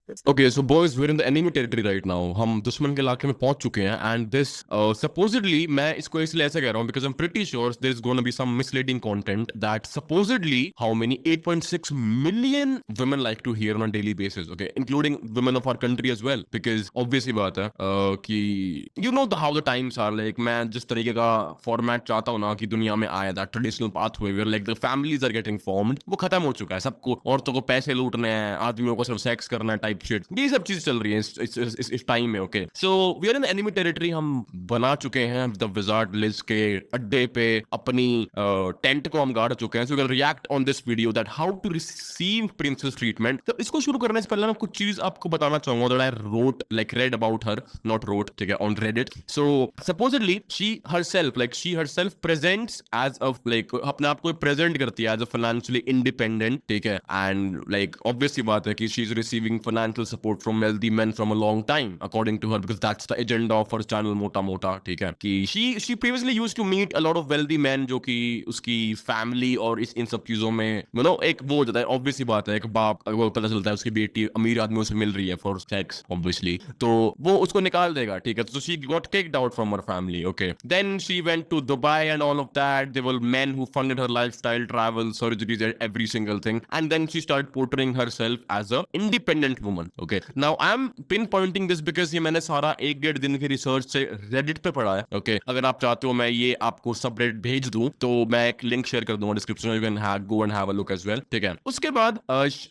Okay, so boys, we're in the enemy territory right now. हम दुश्मन के इलाके में पहुंच चुके हैं and this supposedly मैं इसको इसलिए ऐसे कह रहा हूँ because I'm pretty sure there's going to be some misleading content that supposedly how many 8.6 million women like to hear on a daily basis, okay, including women of our country as well, because obviously बात है कि you know how the times are, like मैं जिस तरीके का format चाहता हूँ ना कि दुनिया में आया that traditional pathway where like the families are getting formed, वो खत्म हो चुका है। सबको औरतों को पैसे लूटने हैं, आदमियों को सिर्फ सेक्स करना है टाइप शिट, ये सब चीज चल रही है इस टाइम में। Okay, so we are in enemy territory. हम बना चुके हैं द विजार्ड लिज के अड्डे पे, अपनी टेंट को हम गाड़ चुके हैं। So we will react on this video that how to receive princess treatment. तो इसको शुरू करने से पहले मैं कुछ चीज आपको बताना चाहूंगा that I wrote like read about her, not wrote, ठीक है, on Reddit. So supposedly she herself presents as a like अपने आप को प्रेजेंट करती है एज अ फाइनेंशियली इंडिपेंडेंट, ठीक है, एंड लाइक ऑब्वियसली बात है कि she is receiving financial support from wealthy men from a long time according to her, because that's the agenda of her channel मोटा मोटा, ठीक है, कि she previously used to meet a lot of wealthy man जो कि उसकी family और इन सब चीजों में यू नो एक वो हो जाता है। ऑब्वियसली बात है, एक बाप वो पता चलता है उसकी बेटी अमीर आदमियों से मिल रही है फॉर सेक्स ऑब्वियसली, तो वो उसको निकाल देगा, ठीक है। तो she got kicked out from her family, okay, then she went to Dubai and all of that. There were men who funded her lifestyle, travel, surgeries, every single thing, and then she started portraying herself as a independent woman, okay। Now I'm pinpointing this because ये मैंने सारा 1-1.5 दिन की research से Reddit पे पढ़ा है, okay। अगर आप चाहते हो मैं ये आपको सब Reddit भेज दूं तो मैं एक लिंक शेयर कर दूंगा डिस्क्रिप्शन में, you can go and have a look as well, ठीक है। उसके बाद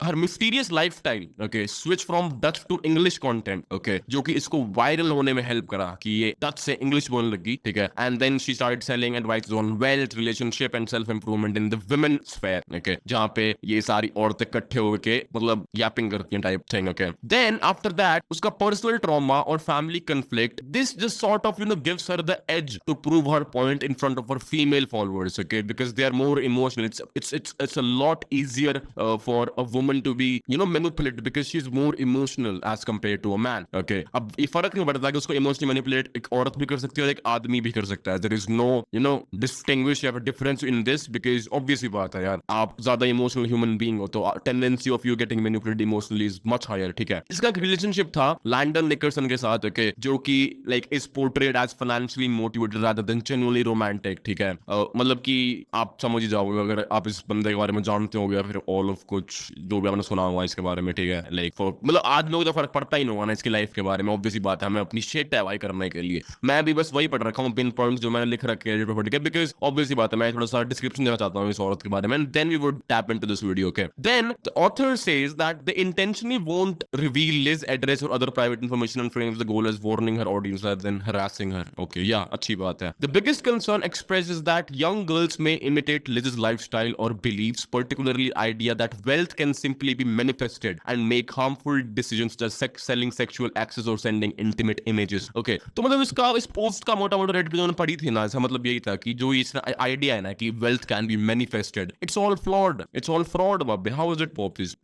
her mysterious lifestyle, okay, switch from Dutch to English content, okay, जो कि इसको वायरल होने में हेल्प करा कि ये डच से इंग्लिश बोलने लगी, ठीक है। And then she started selling advice on wealth, relationship and self improvement in the women sphere, okay, जहां पे ये सारी औरतें इकट्ठे होके मतलब यापिंग करती हैं type thing, okay. Then after that उसका पर्सनल ट्रॉमा और family conflict, this just sort of you know gives her the edge to prove her point in front of her female followers, okay, because they are more emotional. It's a lot easier for a woman to be you know manipulated because she's more emotional as compared to a man, okay। अब ये फर्क नहीं पड़ता कि उसको emotionally manipulate एक औरत भी कर सकती है और एक आदमी भी कर सकता है। There is no you know distinguish या difference in this, because obviously बात है यार, आप ज्यादा इमोशनल ह्यूमन बीइंग हो तो tendency of you getting manipulated emotionally is much higher, ठीक है। इसका एक रिलेशनशिप था लैंडन निकर्सन के साथ, ओके, जो कि like is portrayed as financially motivated rather than genuinely romantic, ठीक है। मतलब कि आप समझ ही जाओगे अगर आप इस बंदे के बारे में जानते होगे या फिर ऑल ऑफ कुछ जो भी आपने सुना होगा इसके बारे में, ठीक है। लाइक मतलब आज लोगों को तो फर्क पड़ता ही नहीं होगा ना इसकी लाइफ के बारे में, ऑब्वियसली बात है, हमें अपनी शिट है भाई करने के लिए। मैं भी बस वही पढ़ रखा हूँ पिन पॉइंट जो मैंने लिख रखे हैं पढ़ के, बिकॉज ऑब्वियसली बात है मैं थोड़ा सा डिस्क्रिप्शन देना चाहता हूँ इस औरत के बारे में, then we would tap into this video, okay. Then the author says that they intentionally won't reveal Liz address or other private information and frames the goal as warning her audience rather than harassing her, okay, yeah, अच्छी बात है। The biggest concern expressed is that young girls may imitate Liz's lifestyle or beliefs, particularly idea that wealth can simply be manifested and make harmful decisions such as selling sexual access or sending intimate images, okay। तो मतलब इसका इस post का मोटा मोटा red पे जो पढ़ी थी ना, इसका मतलब यही था कि जो इस आइडिया है ना कि wealth can be manifested, it's all flawed, it's all fraud बाबे। how is it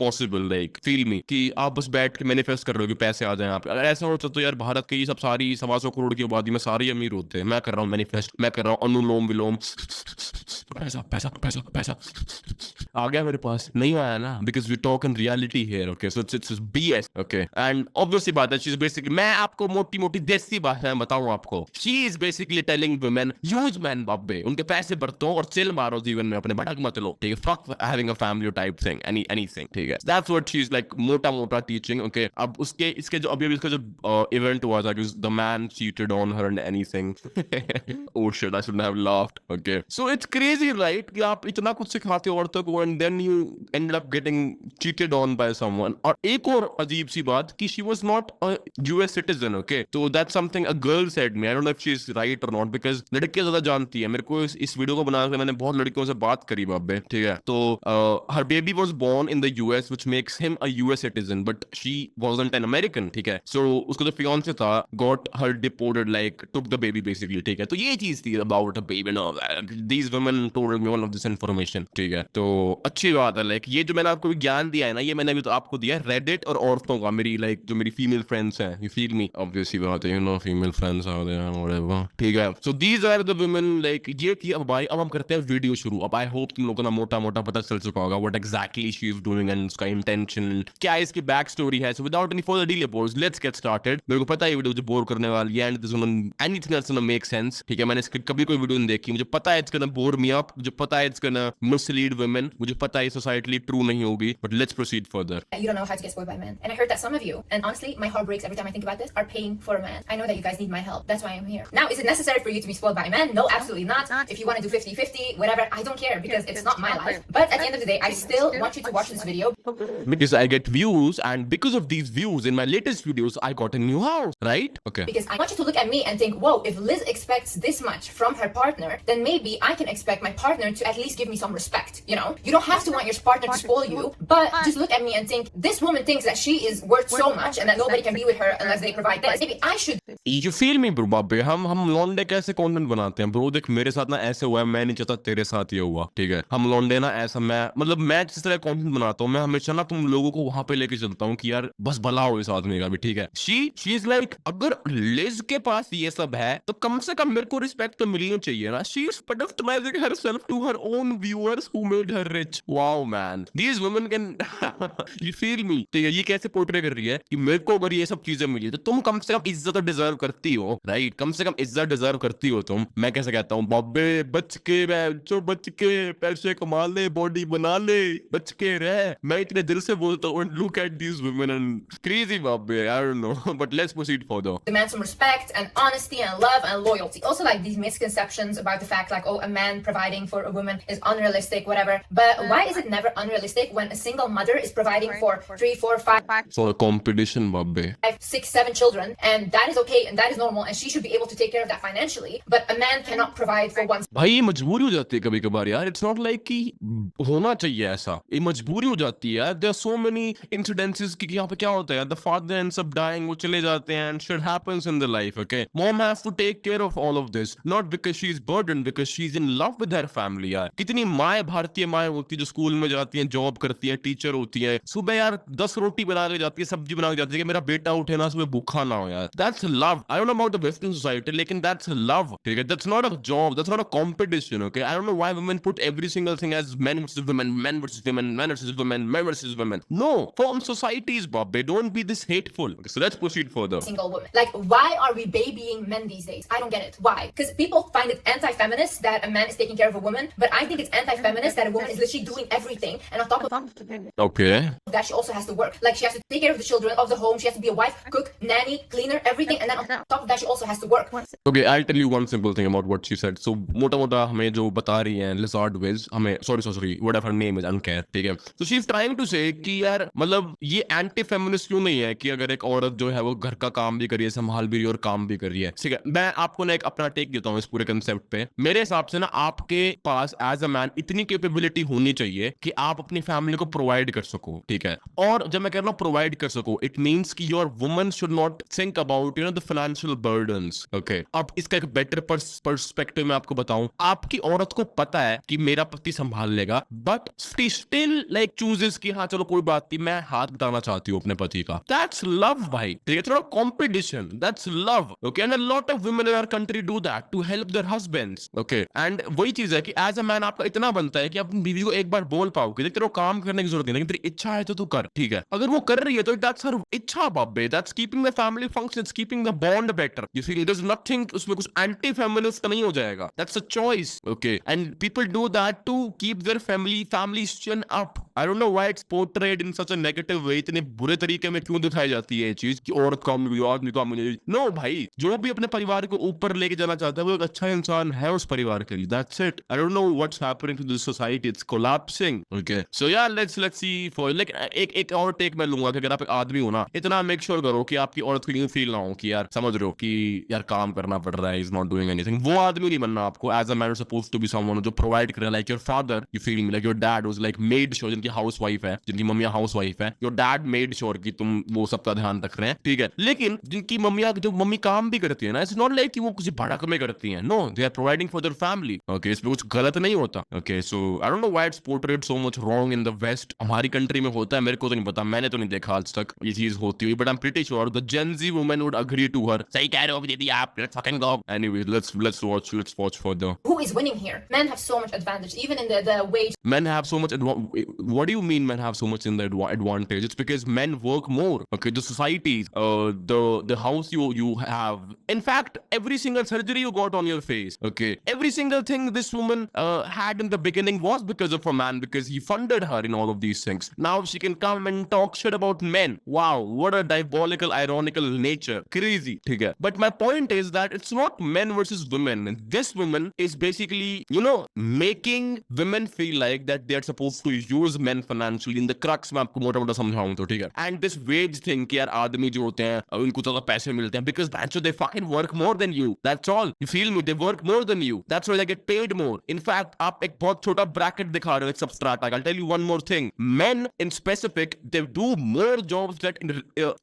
possible, like feel me, कि आप बस बैठ के मैनिफेस्ट कर रहे हो कि पैसे आ जाए आप। अगर ऐसा होता तो यार भारत के ये सब सारी 125 करोड़ की आबादी में सारे अमीर होते हैं। मैं कर रहा हूँ मैनिफेस्ट, मैं कर रहा हूँ अनुलोम विलोम, पैसा पैसा पैसा पैसा आ गया मेरे पास, नहीं आया ना, because we talk in reality here, okay. So it's BS, okay. And obviously बात है शी इज बेसिकली, मैं आपको मोटी मोटी देसी भाषा में बताऊं आपको, she is basically telling women use man बाबे, उनके पैसे बरतो और चिल मारो जीवन में, अपने भटक मत लो, ठीक है, fuck having a family type thing, anything, ठीक है। That's what she is like मोटा मोटा टीचिंग, ओके। अब उसके इसके जो अभी इसका जो इवेंट हुआ था कि the man cheated on her and anything, oh shit I should have laughed, okay. So it's crazy right कि आप इतना कुछ सिखाते हो औरतों को and then you end up getting cheated on by someone. और एक और अजीब सी बात कि she was not a US citizen, okay. तो that's something a girl said me, I don't know if she is right और नॉट, बिकॉज लड़कियां ज्यादा जानती है। मेरे को इस वीडियो को बनाने से मैंने बहुत लड़कियों से बात करी बाबे, ठीक है। तो her baby was born in the US which makes him a US citizen but she wasn't an American, ठीक है। सो उसका जो फियांसे था got her deported, like took the baby basically, ठीक है। तो ये चीज थी about a baby, no these women told me all of this information, ठीक है। तो अच्छी बात है, लाइक ये जो मैंने आपको ज्ञान दिया है ना, ये मैंने भी तो आपको दिया है रेडिट और औरतों का, मेरी लाइक जो मेरी फीमेल फ्रेंड्स हैं, यू फील मी, ऑब्वियसली बात है, you know female friends are there whatever, ठीक है। So these are the women, like ये थी। अब भाई अब हम करते हैं वीडियो शुरू। अब आई होप तुम लोगों को ना मोटा मोटा पता चल चुका होगा what exactly she is doing and उसका इंटेंशन क्या है, इसकी बैक बैक स्टोरी है. So without any further delay, boys, let's get started. मेरे को पता है ये वीडियो मुझे बोर करने वाली है, and this one anything else gonna make sense. ठीक है, मैंने इसकी कभी कोई वीडियो नहीं देखी, मुझे पता है it's gonna bore me up, मुझे पता है it's gonna mislead women, मुझे पता है societally true नहीं होगी, but let's proceed further. You don't know how to get spoiled by men. And I heard that some of you, and honestly, my heart breaks every time I think about this, are paying for a man. I know that you guys need my help. That's why I'm here. Now, is it necessary for you to be spoiled by a man? No, absolutely not. If you want to do 50-50, whatever, I don't care because it's not my life. But at the end of the day, I still want you to watch this video. Because I get views, and because of these views in my latest videos, I got a new house, right? Okay. Because I want you to look at me and think, whoa, if Liz expects this much from her partner, then maybe I can expect my partner to at least give me some respect, you know? You don't have to want your partner to spoil you, but just look at me and think, this woman thinks that she is worth so much and that nobody can be with her unless they provide this. Maybe I should. You feel me, bro, बाबे? हम लौंडे कैसे content बनाते हैं, bro? देख, मेरे साथ ना ऐसे हुआ है, मैं नहीं चाहता तेरे साथ ये हुआ, ठीक है? हम लौंडे ना ऐसा, मैं जिस तरह कंटेंट बनाता हूँ, मैं हमेशा ना तुम लोगों को वहां पे लेके चलता हूँ कि यार बस भला हो इस आदमी का भी, ठीक है? शी इज लाइक, अगर लिज के पास ये सब है तो कम से कम मेरे को रिस्पेक्ट तो मिलनी चाहिए ना. She is pedestilizing herself to her own viewers who made her rich. Wow, man, these women can you feel me? तो ये कैसे पोर्ट्रे कर रही है कि मेरे को अगर ये सब चीजें मिली तो तुम कम से कम इज्जत डिजर्व करती हो, राइट? कम से कम इज्जत डिजर्व करती हो तुम. मैं कैसे कहता हूँ, बॉबे बच के पैसे कमा ले, बॉडी बना ले, बच के रह. मैं इतने दिल से बोलता हूँ. Look at these women and crazy, bobbe. I don't know, but let's proceed further. Demand some respect and honesty and love and loyalty. Also, like these misconceptions about the fact, like, oh, a man providing for a woman is unrealistic, whatever. But why is it never unrealistic when a single mother is providing for 3, 4, 5, For a competition, bobbe. 5, 6, 7 children, and that is okay and that is normal, and she should be able to take care of that financially. But a man cannot provide for one. भाई ये मजबूरी हो जाती है कभी कभार यार. It's not like कि होना चाहिए ऐसा, ये मजबूरी हो जाती है यार. There are so many incidences कि यहाँ पे क्या होता है, the father ends up dying, वो चले जाते हैं, and shit happens in their life, okay? Mom has to take care of all of this, not because she's burdened, because she's in love with her family यार. कितनी माएँ, भारतीय माएँ होती है जो स्कूल में जाती हैं, जॉब करती हैं, टीचर होती हैं, सुबह यार 10 रोटी बना के जाती है, सब्जी बना के जाती है कि मेरा बेटा उठे ना सुबह भूखा ना हो यार. That's love. I don't know about the Western society, लेकिन that's love, ठीक है? That's not a job, that's not a competition, okay? I don't know why women put every single thing as men versus women, men versus women, men versus women, men versus women. No, form societies, Bob. They don't be this hateful. Okay, so let's proceed further. Single woman. Like, why are we babying men these days? I don't get it. Why? Because people find it anti-feminist that a man is taking care of a woman, but I think it's anti-feminist that a woman is literally doing everything, and on top of Okay. that, she also has to work. Like, she has to take care of the children, of the home. She has to be a wife, cook, nanny, cleaner, everything, and then on top of that, she also has to work. Okay, I'll tell you one simple thing about what she said. So, मोटा हमें जो बता रही हैं Lizard Wiz, हमें sorry, whatever her name is, I don't care, ठीक है? So she's trying to say कि यार मतलब ये एंटी फेमिनिस्ट क्यों नहीं है कि अगर एक औरत जो है वो घर का काम भी कर रही है, संभाल भी रही है और काम भी कर रही है, ठीक है? मैं आपको ना एक अपना टेक देता हूँ इस पूरे कंसेप्ट पे. मेरे हिसाब से ना आपके पास एज अ मैन इतनी कैपेबिलिटी होनी चाहिए कि आप अपनी फैमिली को प्रोवाइड कर सको, ठीक है? और जब मैं कह रहा हूँ प्रोवाइड कर सको, इट मीन्स कि your woman should not think about the financial burdens, okay? अब इसका एक बेटर पर्सपेक्टिव मैं आपको बताऊं. आपकी औरत को पता है कि मेरा पति संभाल लेगा, बट स्टिल लाइक चूजेस कि हाँ चलो कोई बात नहीं, मैं हाथ बटाना चाहती हूँ अपने पति का. दैट्स लव भाई, ठीक है? थोड़ा competition, that's love, okay? And a lot of women in our country do that to help their husbands, okay? एंड वही चीज है कि एज अ मैन आपका इतना बनता है कि अपनी बीवी को एक बार बोल पाओ कि देख तेरे को काम करने की जरूरत नहीं, लेकिन तेरी इच्छा है तो तू कर, ठीक है? अगर वो कर रही है तो दैट्स हर इच्छा, babe. That's keeping the family functions, keeping the bond better. You see, there is nothing, उसमें कुछ एंटी फेमिनिस्ट नहीं हो जाएगा. That's a choice, okay? And people do that to keep their family chin up. I don't know why it's portrayed in such a negative way. इतने बुरे तरीके में क्यों दिखाई जाती है ये चीज कि औरत काम नहीं, आदमी काम नहीं. नो भाई, जो भी अपने परिवार को ऊपर लेके जाना चाहता है वो एक अच्छा इंसान है उस परिवार के लिए. That's it. I don't know what's happening to this society. It's collapsing. Okay. So yeah, let's see for like एक और टेक मैं लूंगा कि अगर आप एक आदमी हो ना, इतना मेक श्योर करो कि आपकी औरत को ये फील ना हो कि यार समझ रहे हो कि यार काम करना पड़ रहा है, इज नॉट डूइंग एनीथिंग. वो आदमी नहीं बनना आपको. As a man suppose to be someone जो प्रोवाइड करे, like your father. You feeling like your dad was like made sure, जिनकी हाउस वाइफ है, जिनकी मम्मियां हाउस वाइफ है, योर डैड मेड श्योर कि तुम वो सबका ध्यान रख रहे हैं, ठीक है? लेकिन जिनकी मम्मियां, जो मम्मी काम भी करती है ना, इट्स नॉट लाइक कि वो कुछ भड़क में करती हैं. No, they are providing for their family, okay? इसमें कुछ गलत नहीं होता, okay? So I don't know why it's portrayed so much wrong in the west. हमारी कंट्री में होता है, मेरे को तो नहीं पता, मैंने तो नहीं देखा आज तक ये चीज होती हुई, but I am pretty sure the Gen Z women would agree to her. सही कह रहे हो दीदी आप, let's fucking go. Anyways, let's watch further. Who is winning here? Men have so much advantage, even in the wage. Men have so much what do you mean men have so much in the advantage? it's because men work more. Okay, the societies, the house you have. In fact, every single surgery you got on your face. Okay, every single thing this woman had in the beginning was because of a man, because he funded her in all of these things. Now she can come and talk shit about men. Wow, what a diabolical, ironical nature. Crazy. Okay. But my point is that it's not men versus women. This woman is basically, making women feel like that they are supposed to use men financially. In the crux में आपको मोटा मोटा समझाऊं तो ठीक है. And this wage thing कि यार आदमी जो होते हैं उनको ज़्यादा पैसे मिलते हैं because they fucking work more than you. That's all. You feel me? They work more than you. That's why they get paid more. In fact, आप एक बहुत छोटा bracket दिखा रहे हो एक substrata. I'll tell you one more thing. Men in specific, they do more jobs that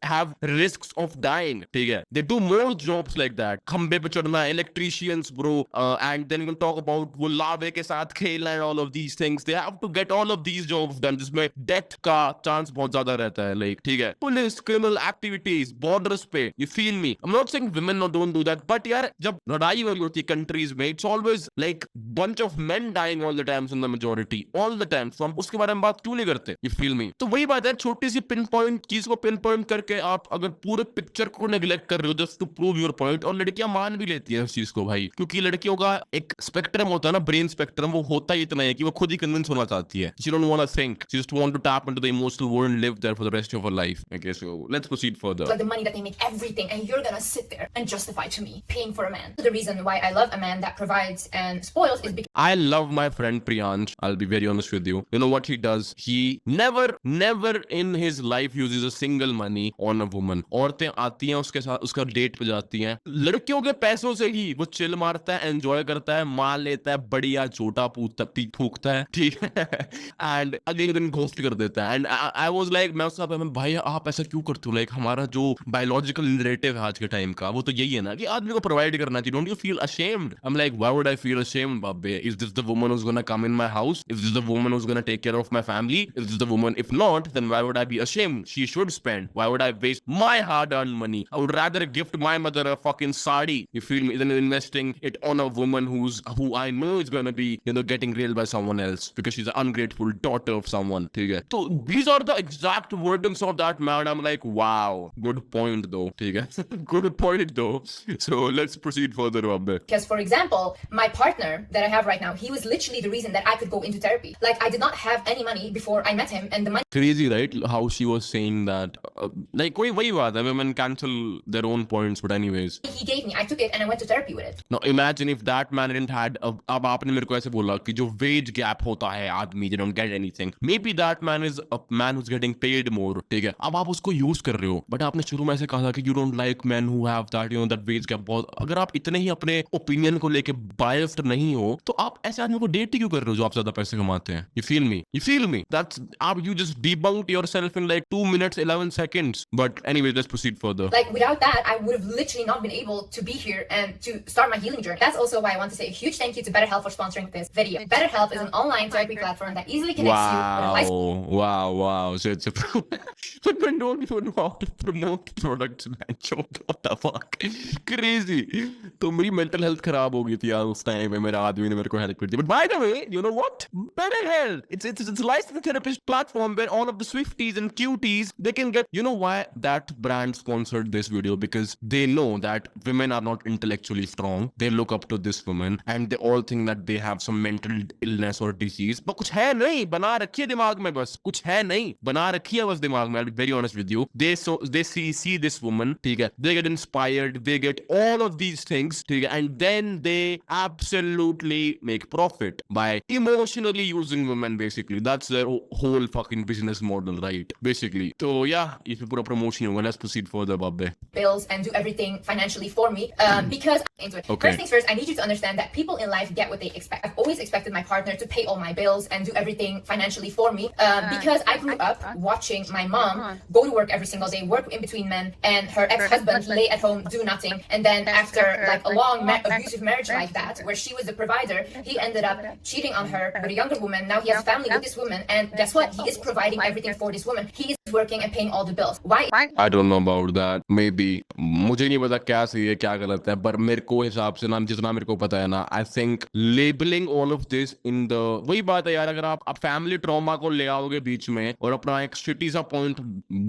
have risks of dying. ठीक है. They do more jobs like that. खंबे पे चढ़ना, electricians, bro, and then you can talk about वो लावे के साथ खेलना and all of these things. They have to get all of these jobs done जिसमें death का chance बहुत ज़्यादा रहता है. Like ठीक है. Police, criminal activities, borders पे. You feel me? I'm not saying women don't do that, but यार जब लड़ाई वाली होती है countries में, it's always like bunch of men dying all the times in the majority, all the time. So हम उसके बारे में बात क्यों नहीं करते? You feel me? तो वही बात है, छोटी सी pinpoint चीज को pinpoint करके आप अगर पूरे पिक्चर को neglect कर रहे हो just to prove your point, और लड़कियां मान भी लेती है उस चीज को भाई, क्योंकि लड़कियों का एक स्पेक्ट्रम होता है ना, ब्रेन स्पेक्ट्रम, वो होता ही इतना है कि वो खुद ही कन्विंस होना चाहती है. She don't want to think, she just want to tap into the emotional world and live there for the rest of her life. Okay, so let's proceed further. Like the money that they make, everything, and you're gonna sit there and justify to me paying for a man. The reason why I love a man that provides and spoils is because I love my friend Priyansh. I'll be very honest with you. You know what he does? He never in his life uses a single money on a woman. औरतें आती हैं उसके साथ, उसका date पे जाती हैं, लड़कियों के पैसों से ही वो चिल मारता है, एंजॉय करता है, माल लेता है, बढ़िया छोटा फूकता है, ठीक है, एंड अगले दिन घोस्ट कर देता है. एंड आई वाज लाइक, मैं उसका भाई आप ऐसा क्यों करते हो? लाइक हमारा जो बायोलॉजिकल नैरेटिव है आज के टाइम का, वो तो यही है ना कि आदमी को प्रोवाइड करना चाहिए. Don't you feel ashamed? I'm like, why would I feel ashamed, babbe? Is this the woman who's gonna come in my house? Is this the woman who's gonna take care of my family? Is this the woman? If not, then why would I be ashamed? She should spend. Why would I waste my hard-earned money? I would rather gift my mother a fucking sari, you feel me, than investing it on a woman who I know is gonna be, getting railed by someone else because she's an ungrateful daughter of someone. ठीक है? So these are the exact wordings of that man. I'm like, wow, good point though. ठीक है? Good point though. So let's proceed further, babbe. Because, for example, my partner that I have right now, he was literally the reason that I could go into therapy. Like, I did not have any money before I met him, and the money Crazy, right? How she was saying that. Like, वही बात है, women cancel their own points, but anyways. he gave me, I took it and I went to therapy with it. Now imagine if that man didn't had. अब आपने मेरे को ऐसे बोला कि जो wage gap होता है आदमी, they don't get anything. Maybe that man is a man who's getting paid more. ठीक है? अब आप उसको use कर रहे हो, but आपने शुरू में ऐसे कहा था कि you don't like men who have that, that wage gap. बहुत अगर आप इतने ही अपने opinion को लेके biased नहीं हो, तो आप ऐसे आदमी को date क्यों कर रहे हो जो आप ज्यादा पैसे कमाते हैं? You feel me? You feel me? That's you just debunked yourself in like 2 minutes 11 seconds. But anyway, let's proceed further. Like, without that, I would have literally not been able to be here and to start my healing journey. That's also why I want to say a huge thank you to BetterHelp for sponsoring this video. BetterHelp is an online therapy platform that easily connects you with a licensed Wow. So it's a but men don't even know how to promote products, man. What the fuck? Crazy. तो मेरी mental health खराब हो गई थी यार उस time में, मेरा आदमी ने मेरे को help कर दी. But by the way, you know what? BetterHelp. It's a licensed therapist platform where all of the Swifties and cuties, they can get, why that brand sponsored this video? Because they know that women are not intellectually strong. They look up to this woman and they all think that they have some mental illness or disease. But कुछ है नहीं, बना रखी है दिमाग में, बस कुछ है नहीं, बना रखी है बस दिमाग में. I'll be very honest with you. They see this woman, ठीक है? They get inspired, they get all of these things, ठीक है? And then they absolutely make profit by emotionally using women, basically. That's their whole fucking business model, right? Basically. So yeah, if you put a promotion, let's proceed further, babbe. bills and do everything financially for me because Okay. first things first, I need you to understand that people in life get what they expect. I've always expected my partner to pay all my bills and do everything financially for me because I grew up watching my mom go to work every single day, work in between men, and her ex-husband lay at home, do nothing, and then after like a long abusive marriage like that where she was the provider, he ended up cheating on her with a younger woman. Now he has a family with this woman, and guess what? He is providing everything for this woman. He is working and paying all the bills. Why? I don't know about that. Maybe मुझे नहीं पता क्या सही है क्या गलत है, पर मेरे को हिसाब से ना, जितना मेरे को पता है ना, I think labeling all of this in the, वही बात है यार, अगर आप फैमिली ट्रॉमा को ले आओगे बीच में और अपना एक shitty सा point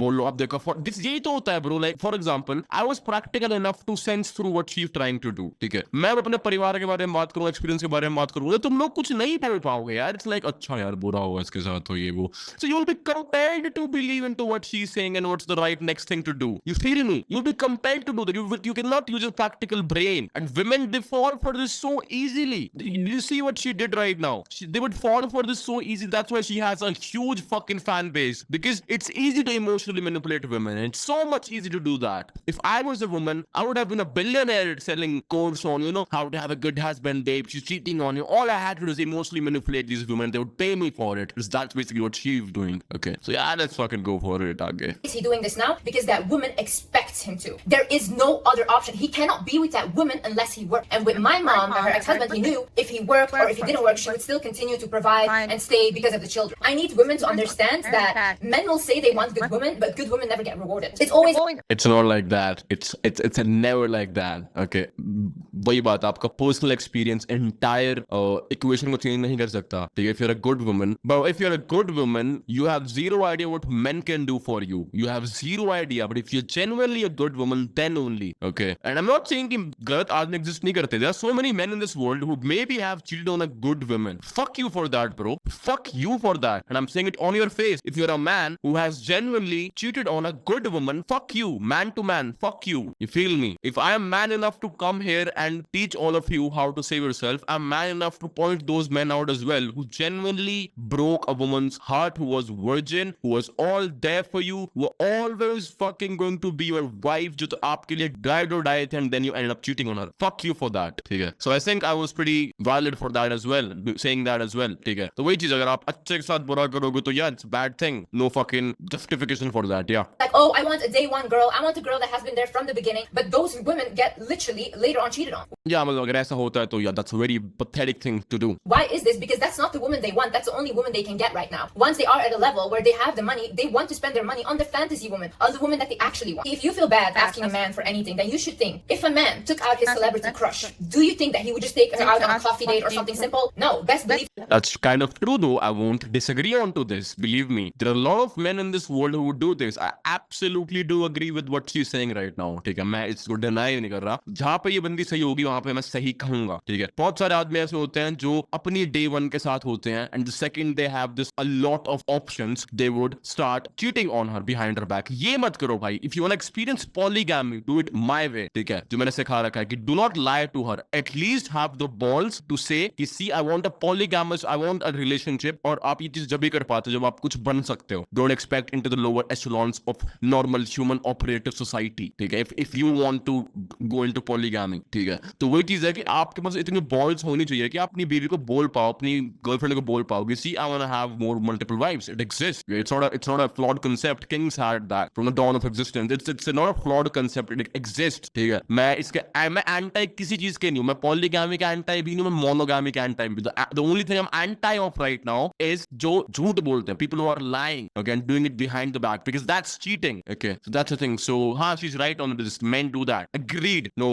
बोलो आप देखो for this यही तो होता है bro like for example I was practical enough to sense through what she's trying to do ठीक है मैं अपने परिवार के बारे में बात करूँ एक्सपीरियंस के बारे में बात करूँ तुम लोग कुछ नहीं पढ़ पाओगे यार it's like अच्छा यार बुरा हुआ इसके साथ तो ये वो so you'll be compelled to believe into what she's saying and what's the right next thing to do you feel me you'll be compelled to do that you cannot use your practical brain and women they fall for this so easily you see what she did right now they would fall for this so easy that's why she has a huge fucking fan base because it's easy to emotionally manipulate women and it's so much easy to do that if I was a woman I would have been a billionaire selling course on you know how to have a good husband babe she's cheating on you all I had to do is emotionally manipulate these women they would pay me for it because that's basically what she's doing okay so yeah let's fucking go for it okay is he doing this now because that woman expects him to there is no other option he cannot be with that woman unless he works and with my mom and her ex-husband he knew if he worked or if he didn't work she would still continue to provide and stay because of the children I need women to understand that men will say they want good women but good women never get rewarded it's always it's not like that it's a never like that okay वही बात आपका personal experience entire equation को change नहीं कर सकता ठीक है if you're a good woman but if you're a good woman you have zero idea what men can do for you you have zero idea but if you're genuinely a good woman then only okay and I'm not saying कि गलत आदमी exist नहीं करते there are so many men in this world who maybe have cheated on a good woman fuck you for that bro fuck you for that and I'm saying it on your face if you're a man who has genuinely cheated on a good woman fuck you man to man fuck you feel me if I am man enough to come here and teach all of you how to save yourself I'm man enough to point those men out as well who genuinely broke a woman's heart who was virgin who was all there for you who were always fucking going to be your wife जो तो आपके लिए died or died and then you ended up cheating on her fuck you for that ठीक है so I think I was pretty valid for that as well saying that as well ठीक है तो वही चीज अगर आप अच्छे के साथ बुरा करोगे तो yeah it's a bad thing no fucking justification for that yeah like oh I want a day one girl I want a girl that has been there from the beginning but those women get literally later on cheated on yeah मतलब अगर ऐसा होता है तो yeah that's a very pathetic thing to do why is this because that's not the woman they want that's the only woman they can get right now once they are at a level where they have the money they want to spend their money on the fantasy woman on the woman that they actually want if you feel bad asking a man for anything then you should think if a man took out his celebrity crush do you think that he would just take her out on a coffee date or something simple no best believe that's kind of true though I won't disagree on to this believe me there are a lot of men in this world who would do this I absolutely do agree with what she's saying right now ठीक है मैं इसको deny नहीं कर रहा जहाँ पे ये बंदी सही होगी वहां पे मैं सही कहूंगा ठीक है बहुत सारे आदमी ऐसे होते हैं जो अपनी day one के साथ होते हैं and the second they have this a lot of options they would start cheating on her behind her back ये मत करो भाई if you want to experience polygamy do it my way ठीक है जो मैंने सिखा रखा है कि do not lie to her at least have the balls to say कि see I want a polygamous I want a relationship और आप ये चीज जब भी कर पाते हो जब आप कुछ बन सकते हो don't expect into the lower echelons of normal human operative society ठीक है if you want to go into polygamy ठीक है तो वही चीज है कि आपके पास इतनी balls होनी चाहिए कि आप अपनी बीवी को बोल पाओ अपनी गर्लफ्रेंड को बोल पाओ कि see I want to have more multiple wives it exists it's not a flawed concept kings had that from the dawn of existence it's not a flawed concept it exists ठीक है मैं anti किसी चीज के नहीं हूँ मैं polygamy का anti भी नहीं मैं monogamy का anti भी the only thing I'm anti of right now is जो झूठ बोलते हैं people who are lying again doing it behind the back because that's cheating okay so that's the thing so she's right on this men do that agreed no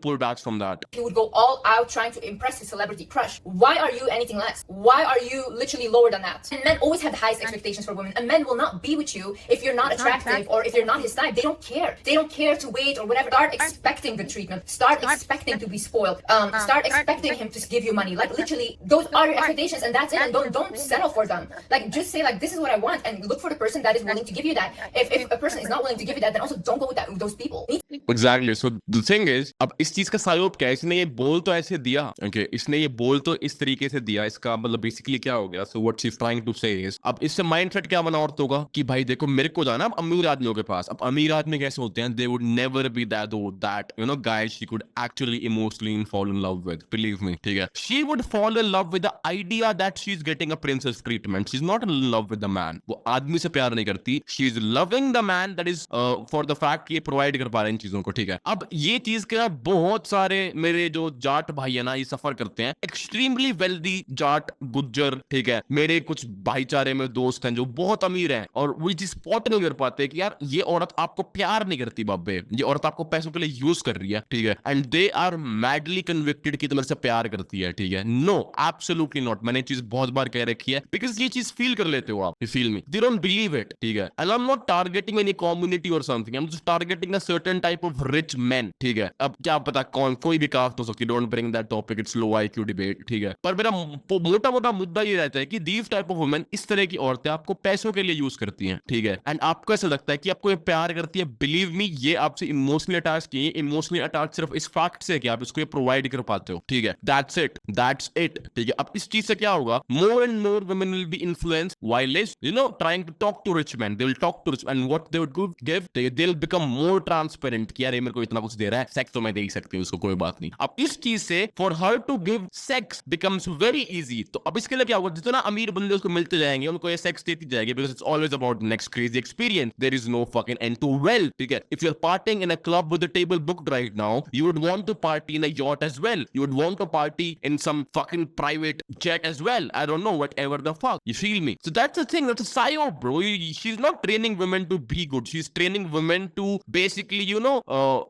pullbacks from that he would go all out trying to impress his celebrity crush why are you anything less why are you literally lower than that and men always have the highest expectations for women and men will not be with you if you're not attractive or if you're not his type they don't care to wait or whatever start expecting good treatment start expecting to be spoiled start expecting him to give you money like literally those are your expectations and that's it and don't settle for them like just say like this is what I want and look for the person that is willing to give you that if a person is not willing to give you that then also don't go with those people exactly so the thing is अब इस चीज का सायोप क्या है इसने ये बोल तो ऐसे दिया okay इसने ये बोल तो इस तरीके से दिया इसका मतलब बेसिकली क्या हो गया so what she's trying to say is अब इससे माइंडसेट क्या बना औरतों का कि भाई देखो मेरे को जाना अब अमीर आदमियों के पास अब अमीर आदमी कैसे होते हैं they would never be that you know guys she could actually emotionally fall in love with believe me ठीक है she would fall in love with the idea that she's getting a princess treatment she's not in love with the man वो आदमी से प्यार नहीं करती she is loving the man that is for the fact कि ये provide कर पा रहे हैं चीजों को, ठीक है। अब ये चीज के बहुत सारे मेरे जो जाट भाई है ना, ये सफर करते हैं, एक्सट्रीमली वेल्दी जाट गुज्जर, ठीक है। मेरे कुछ भाईचारे में दोस्त हैं जो बहुत अमीर हैं, और वो चीज स्पॉट नहीं कर पाते कि यार ये औरत आपको प्यार नहीं करती बाबे, ये औरत आपको पैसों के लिए यूज कर रही है, ठीक है। And they are madly convicted कि तुम्हारे से प्यार करती है, ठीक है। No, absolutely not. मैंने चीज बहुत बार कह रखी है, बिकॉज ये चीज फील कर लेते हो आप, you feel me, they don't believe it, ठीक है। And I am not targeting any community और something, I am just targeting a certain type of rich man, ठीक है। अब क्या पता कौन, कोई भी कास्ट हो सकती है, don't bring that topic, it's low IQ debate, ठीक है। पर मेरा मोटा मोटा मुद्दा ये रहता है कि दीज टाइप ऑफ वुमेन, इस तरह की औरतें आपको पैसों के लिए यूज करती हैं, ठीक है। एंड आपको ऐसा लगता है कि आपको ये प्यार करती है, बिलीव मी, ये आपसे इमोशनली अटैच नहीं है, इमोशनली अटैच सिर्फ इस फैक्ट से कि आप इसको ये प्रोवाइड कर पाते हो, ठीक है। दैट्स इट, ठीक है। अब इस चीज से क्या होगा, more and more women will be influenced while you know trying to talk to rich men, they will talk to rich, and what they would give, they'll become more transparent कि यार ये मेरे को इतना कुछ दे रहा है, सेक्स तो मैं दे ही सकती हूँ उसको, कोई बात नहीं। अब इस चीज से for her to give sex becomes very easy। तो अब इसके लिए क्या होगा, जितना अमीर बंदे उसको मिलते जाएंगे, उनको ये सेक्स देती जाएगी, because it's always about the next crazy experience, there is no fucking end to wealth, ठीक है। If you're partying in a club with a table booked right now, you would want to party in a yacht as well, you would want to party in some fucking private jet as well, I don't know, whatever the fuck, you feel me? So that's the thing, that's a psyop, bro. She's not training women to be good, she's training women to basically, you know,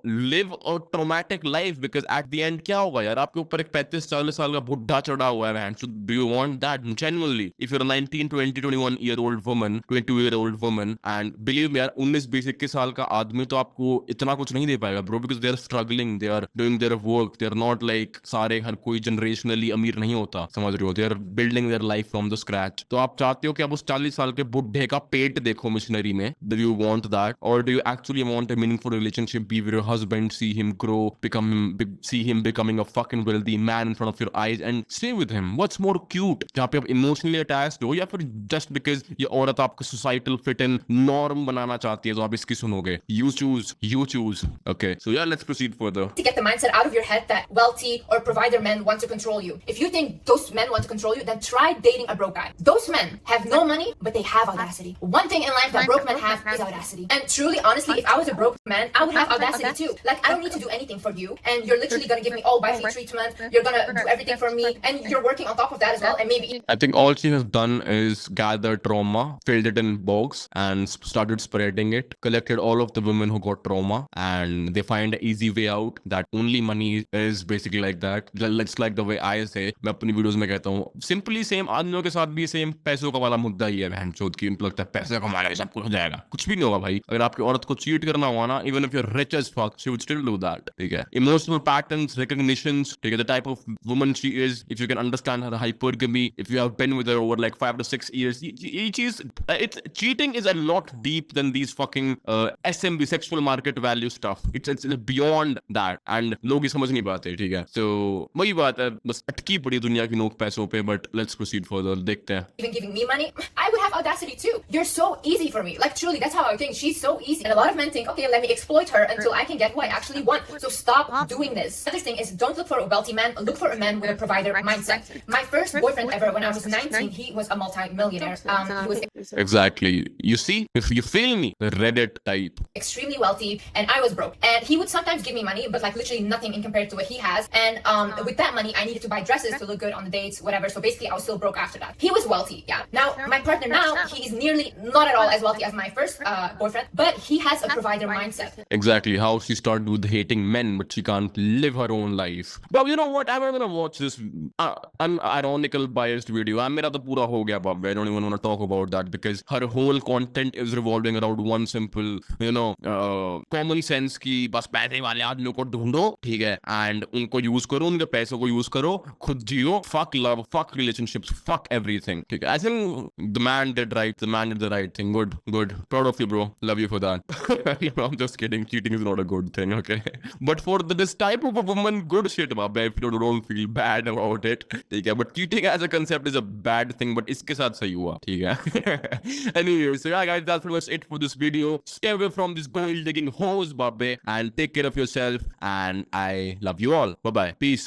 live a traumatic life, because at the end क्या होगा यार, आपके ऊपर एक 35-40 साल का बुढ़ा चढ़ा हुआ है, man. So do you want that genuinely? If you're a 19, 20, 21 year old woman, 22-year-old woman, and believe me यार, 19-20 साल का आदमी तो आपको इतना कुछ नहीं दे पाएगा, bro, because they are struggling, they are doing their work, they are not like सारे, हर कोई generationally अमीर नहीं होता, समझ रहे हो, they are building their life from the scratch। तो आप चाहते हो कि आप उस 40 साल के बुढ़े का पेट देखो मिशनरी में, do you want that, or do you actually want a meaningful relationship, be with your husband, see him grow, see him becoming a fucking wealthy man in front of your eyes, and stay with him? What's more cute, जहाँ पे आप emotionally attached हो, या फिर just because ये औरत आपको societal fit in norm बनाना चाहती है तो आप इसकी सुनोगे? You choose। Okay, so yeah, let's proceed further. To get the mindset out of your head that wealthy or provider men want to control you. If you think those men want to control you, then try dating a broke guy. Those men have no money, but they have audacity. One thing in life that broke men have is audacity. And truly, honestly, if I was a broke man, I would have audacity too. Like, I don't need to do anything for you, and you're literally gonna give me all wifey treatment, you're gonna do everything for me, and you're working on top of that as well, and maybe I think all she has done is gather trauma, filled it in box, and started spreading it, collected all of the women who got trauma, and they find an easy way out, that only money is basically like that. It's like the way I say, मैं अपनी videos में कहता हूँ, simply same आदमियों के साथ भी same पैसों का वाला मुद्दा ही है, बहन चोद की, उनको लगता है पैसे कमाने से सब कुछ हो जाएगा, कुछ भी नहीं होगा भाई। अगर आपकी औरत को चीट करना हुआ ना, even if you are rich as fuck, she would still do that, ठीक है। इमोशनल पैटर्न्स, रिकॉग्निशंस, ठीक है, the type of woman she is, if you can understand her hypergamy, if you have been with her over like 5 to 6 years, ये चीज, it's cheating is a lot deep than these fucking SMB, sexual market value stuff. It's beyond that, and लोग ये समझ नहीं पाते, ठीक है। So वही बात है, बस अटकी पड़ी दुनिया की नोक पैसों पे, but let's proceed further, देखते हैं। even giving me money, I would have audacity too. You're so easy for me. Like, truly, that's how I think. She's so easy. And a lot of men think, okay, let me exploit her until I can get who I actually want. So stop doing this. Another thing is, don't look for a wealthy man. Look for a man with a provider mindset. My first boyfriend ever, when I was 19, he was a multi-millionaire. He was Exactly. You see, if you feel me, the Reddit type. extremely wealthy, and I was broke. And he would sometimes give me money, but like literally nothing in compared to what he has. And with that money, I needed to buy dresses to look good on the dates, whatever. So basically, I was still broke after that. He was wealthy, yeah. Now my partner now, he is nearly not at all as wealthy as my first boyfriend, but he has a provider mindset. Exactly. How she started with hating men, but she can't live her own life. But you know what? I'm gonna watch this ironical biased video. मेरा तो पूरा हो गया बाप. I don't even want to talk about that because her whole content is revolving around one simple, you know, common sense की बस पैसे वाले आदमियों को ढूंढो, ठीक है, and उनको यूज करो, उनके पैसों को यूज करो, खुद जियो, fuck love, fuck relationships, fuck everything, ठीक है. I think the man did right, the man did the right thing. Good, proud of you, bro, love you for that. I'm just kidding, cheating is not a good thing, okay, but for this type of a woman, good shit, my babe, if you don't feel bad about it, ठीक है, but cheating as a concept is a bad thing, but इसके साथ सही हुआ, ठीक है. Anyway, so yeah guys, that's pretty much it for this video. Stay away from this gold digging hoes, babe, and take care of yourself, and I love you all. Bye bye, peace.